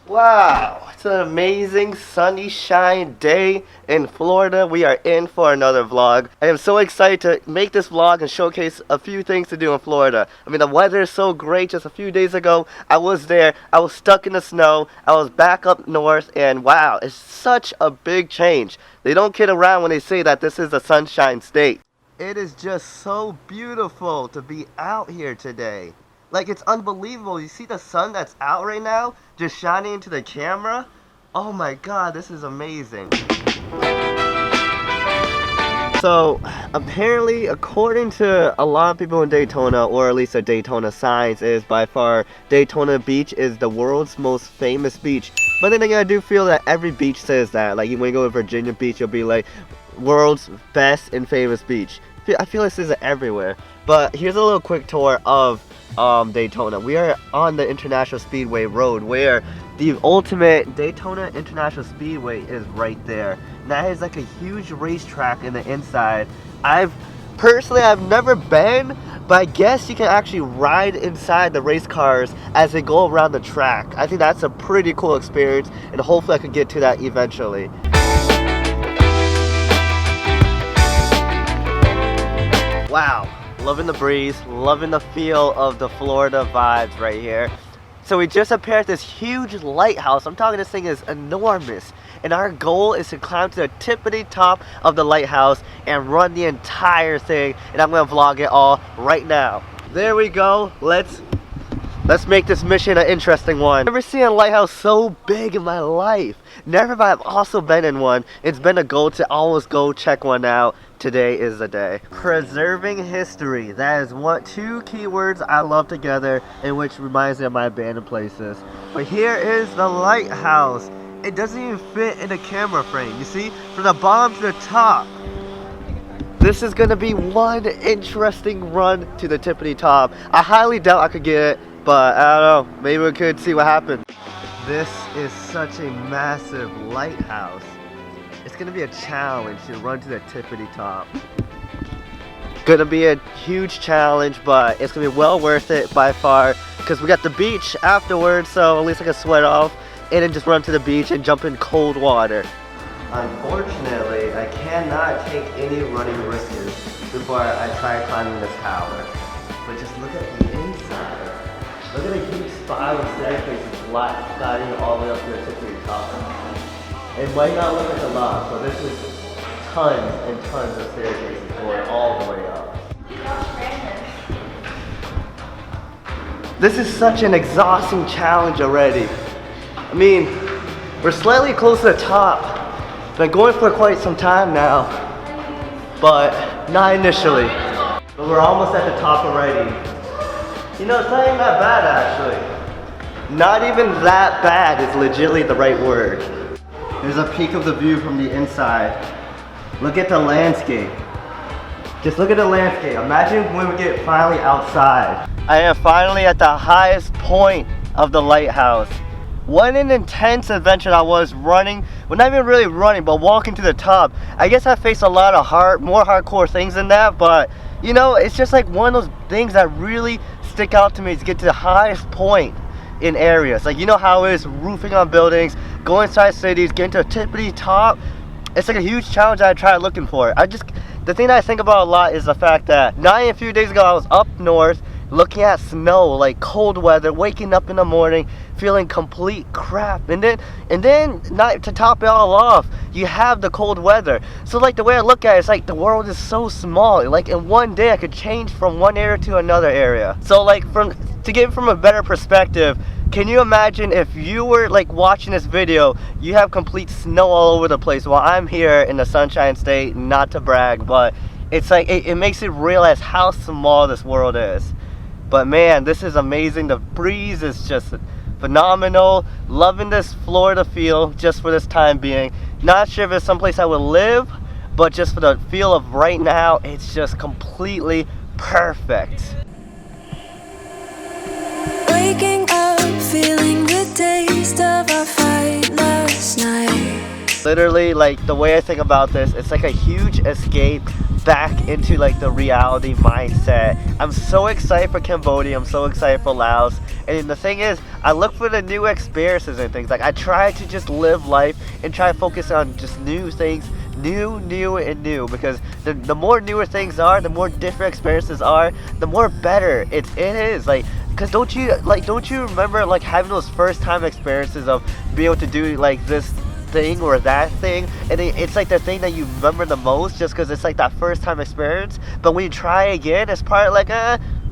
Wow, it's an amazing sunny shine day in Florida. We are in for another vlog. I am so excited to make this vlog and showcase a few things to do in Florida. I mean, the weather is so great. Just a few days ago, I was there. I was stuck in the snow. I was back up north, and wow, it's such a big change. They don't kid around when they say that this is a sunshine state. It is just so beautiful to be out here today. Like, it's unbelievable. You see the sun that's out right now just shining into the camera? Oh my god, this is amazing. So apparently, according to a lot of people in Daytona, or at least the Daytona signs, is by far Daytona Beach is the world's most famous beach. But then again, I do feel that every beach says that. Like, when you go to Virginia Beach, you'll be like, world's best and famous beach. I feel like this is everywhere. But here's a little quick tour of Daytona. We are on the International Speedway Road, where the ultimate Daytona International Speedway is right there. And that is like a huge racetrack in the inside. I've never been, but I guess you can actually ride inside the race cars as they go around the track. I think that's a pretty cool experience, and hopefully I can get to that eventually. Wow, loving the breeze, loving the feel of the Florida vibes right here. So we just appeared at this huge lighthouse. I'm talking, this thing is enormous. And our goal is to climb to the tippity top of the lighthouse and run the entire thing. And I'm gonna vlog it all right now. There we go. Let's make this mission an interesting one. I've never seen a lighthouse so big in my life. Never have I also been in one. It's been a goal to always go check one out. Today is the day. Preserving history. That is two keywords I love together, and which reminds me of my abandoned places. But here is the lighthouse. It doesn't even fit in a camera frame. You see, from the bottom to the top. This is gonna be one interesting run to the tippity top. I highly doubt I could get it, but I don't know. Maybe we could see what happens. This is such a massive lighthouse. It's gonna be a challenge to run to the tippity top. Gonna be a huge challenge, but it's gonna be well worth it by far, because we got the beach afterwards, so at least I can sweat off and then just run to the beach and jump in cold water. Unfortunately, I cannot take any running risks before I try climbing this tower. But just look at the inside. Look at the huge spiral staircase sliding all the way up to the tippity top. It might not look like a lot, but this is tons and tons of staircases going all the way up. This is such an exhausting challenge already. I mean, we're slightly close to the top. Been going for quite some time now, but not initially. But we're almost at the top already. You know, it's not even that bad actually. Not even that bad is legitimately the right word. There's a peek of the view from the inside. Look at the landscape. Just look at the landscape. Imagine when we get finally outside. I am finally at the highest point of the lighthouse. What an intense adventure I was running. Well, not even really running, but walking to the top. I guess I faced a lot of more hardcore things than that, but you know, it's just like one of those things that really stick out to me is to get to the highest point in areas. Like, you know how it is roofing on buildings, go inside cities, getting to a tippity top. It's like a huge challenge that I tried looking for. The thing that I think about a lot is the fact that not a few days ago I was up north looking at snow, like cold weather, waking up in the morning feeling complete crap, and then not to top it all off, you have the cold weather. So like, the way I look at it, it's like the world is so small. Like, in one day I could change from one area to another area. So like, to give it from a better perspective, can you imagine if you were like watching this video, you have complete snow all over the place while I'm here in the Sunshine State? Not to brag, but it's like, it makes you realize how small this world is. But man, this is amazing. The breeze is just phenomenal. Loving this Florida feel just for this time being. Not sure if it's someplace I would live, but just for the feel of right now, it's just completely perfect. Waking up, feeling the taste of our fight last night. Literally, like, the way I think about this, it's like a huge escape back into like the reality mindset. I'm so excited for Cambodia, I'm so excited for Laos, and the thing is, I look for the new experiences and things. Like, I try to just live life and try to focus on just new things, new, and new, because the more newer things are, the more different experiences are, the more better it is. Like, because don't you remember like having those first time experiences of being able to do like this thing or that thing, and it's like the thing that you remember the most just because it's like that first time experience. But when you try again, it's part like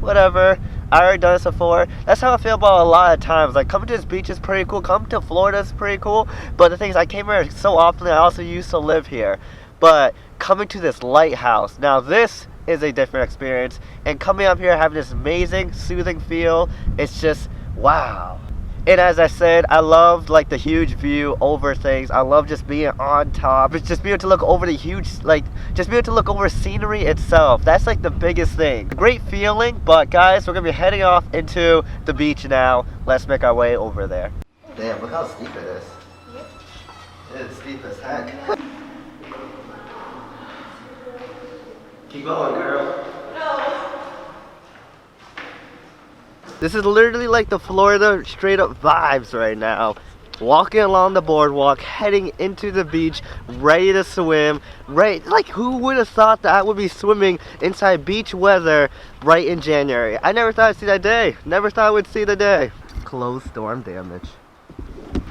whatever, I already done this before. That's how I feel about a lot of times. Like, coming to this beach is pretty cool, coming to Florida is pretty cool, but the thing is, I came here so often. I also used to live here, but coming to this lighthouse, now this is a different experience, and coming up here having this amazing soothing feel, it's just wow. And as I said, I love like the huge view over things. I love just being on top. It's just being able to look over the huge, like, just being able to look over scenery itself. That's like the biggest thing. A great feeling. But guys, we're gonna be heading off into the beach now. Let's make our way over there. Damn, look how steep it is. Yep. It's steep as heck. Keep going, girl. No. This is literally like the Florida straight up vibes right now. Walking along the boardwalk, heading into the beach, ready to swim. Right, like, who would have thought that I would be swimming inside beach weather right in January? I never thought I'd see that day. Never thought I would see the day. Close storm damage.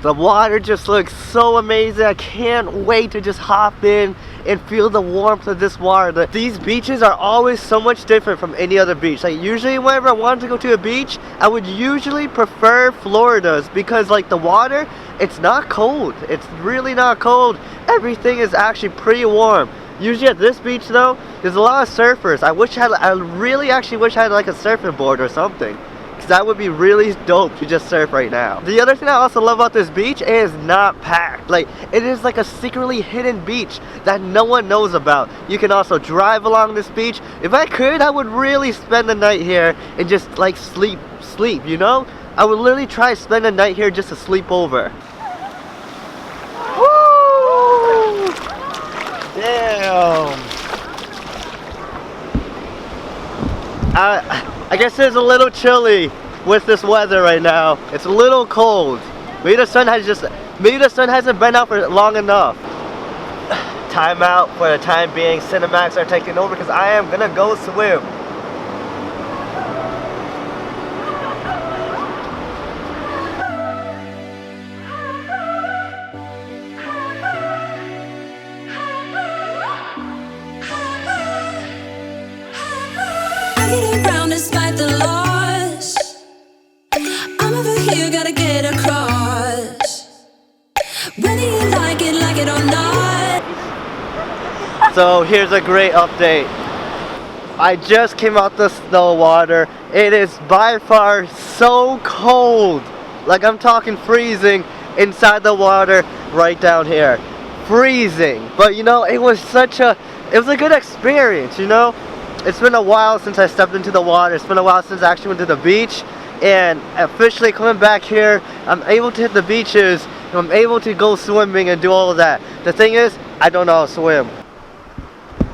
The water just looks so amazing. I can't wait to just hop in and feel the warmth of this water. These beaches are always so much different from any other beach. Like, usually whenever I wanted to go to a beach, I would usually prefer Florida's because like the water, it's not cold. It's really not cold. Everything is actually pretty warm. Usually at this beach though, there's a lot of surfers. I really actually wish I had like a surfing board or something. That would be really dope to just surf right now. The other thing I also love about this beach is not packed. Like, it is like a secretly hidden beach that no one knows about. You can also drive along this beach. If I could, I would really spend the night here and just like sleep, you know? I would literally try to spend the night here just to sleep over. Woo! Damn. I guess it's a little chilly with this weather right now. It's a little cold. Maybe the sun hasn't been out for long enough. Time out for the time being. Cinematics are taking over because I am gonna go swim. Despite the loss, I'm over here, gotta get across. Whether you like it or not. So here's a great update. I just came out the snow water. It is by far so cold. Like, I'm talking freezing inside the water right down here. Freezing. But you know, it was a good experience, you know? It's been a while since I stepped into the water. It's been a while since I actually went to the beach. And officially coming back here, I'm able to hit the beaches. And I'm able to go swimming and do all of that. The thing is, I don't know how to swim.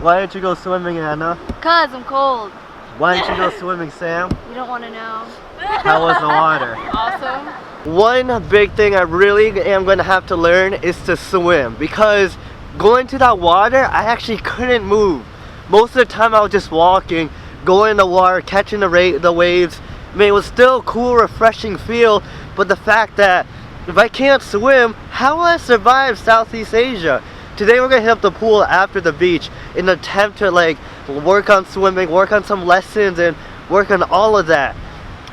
Why didn't you go swimming, Anna? Cause I'm cold. Why didn't you go swimming, Sam? You don't want to know. How was the water? Awesome. One big thing I really am going to have to learn is to swim. Because going to that water, I actually couldn't move. Most of the time I was just walking, going in the water, catching the waves. I mean, it was still a cool, refreshing feel, but the fact that if I can't swim, how will I survive Southeast Asia? Today we're gonna hit up the pool after the beach in an attempt to like work on swimming, work on some lessons, and work on all of that.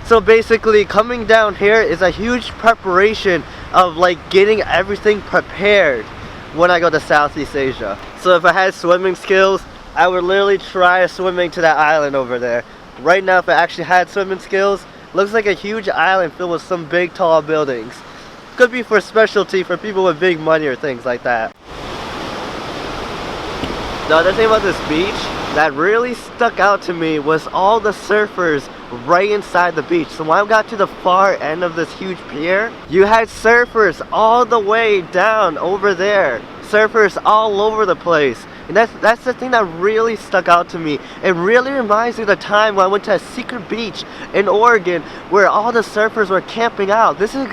So basically, coming down here is a huge preparation of like getting everything prepared when I go to Southeast Asia. So if I had swimming skills, I would literally try swimming to that island over there. Right now, if I actually had swimming skills, looks like a huge island filled with some big tall buildings. Could be for specialty for people with big money or things like that. The other thing about this beach that really stuck out to me was all the surfers right inside the beach. So when I got to the far end of this huge pier, you had surfers all the way down over there. surfers all over the place. And that's the thing that really stuck out to me. It really reminds me of the time when I went to a secret beach in Oregon where all the surfers were camping out. This is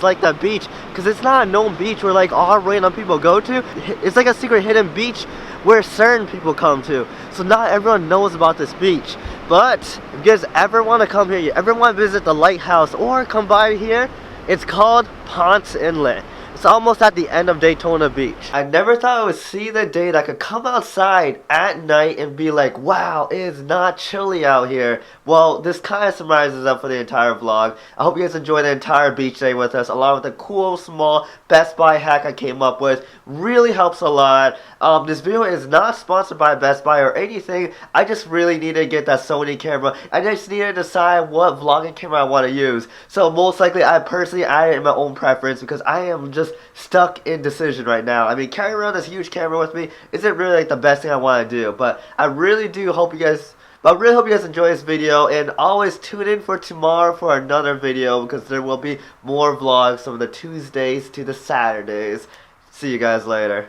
like that beach, because it's not a known beach where like all random people go to. It's like a secret hidden beach where certain people come to. So not everyone knows about this beach. But if you guys ever want to come here, you ever want to visit the Lighthouse or come by here, it's called Ponce Inlet. It's almost at the end of Daytona Beach. I never thought I would see the day that I could come outside at night and be like, wow, it is not chilly out here. Well, this kind of summarizes up for the entire vlog. I hope you guys enjoy the entire beach day with us, along with the cool, small Best Buy hack I came up with. Really helps a lot. This video is not sponsored by Best Buy or anything. I just really need to get that Sony camera. I just need to decide what vlogging camera I want to use. So most likely, I personally added in my own preference because I am just stuck in decision right now. I mean, carrying around this huge camera with me isn't really like the best thing I want to do, but I really hope you guys enjoy this video, and always tune in for tomorrow for another video, because there will be more vlogs from the Tuesdays to the Saturdays. See you guys later.